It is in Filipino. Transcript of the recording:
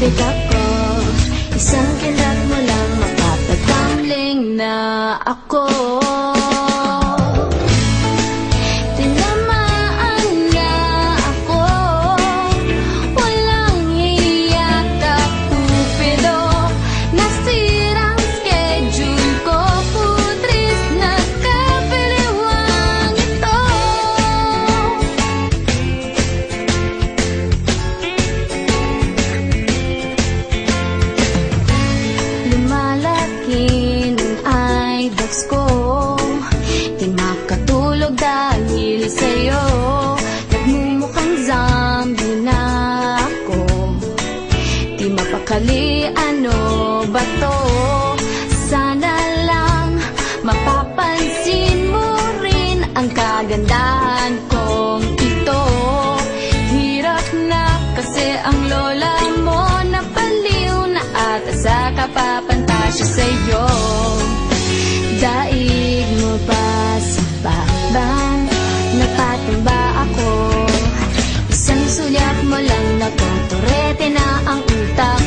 Malapit ako, isang kindat mo lang makapagtamling na ako. Tinamaan na ako, walang hiya ka kupido. Nasirang schedule ko, putris na kapiliwang ito. Lumalaki ng idox ko, di makatulog dahil sa'yo. Nagmumukhang zombie na ako, di mapakali, ano ba to? Sana lang mapapansin mo rin ang kagandahan kong ito. Hirap na kasi ang lola mo napaliw na ata sa kapapantasya sa'yo. Daig mo pa sa bakbang, napatamba ako. Isang sulyap mo lang, nagkaturete na ang utak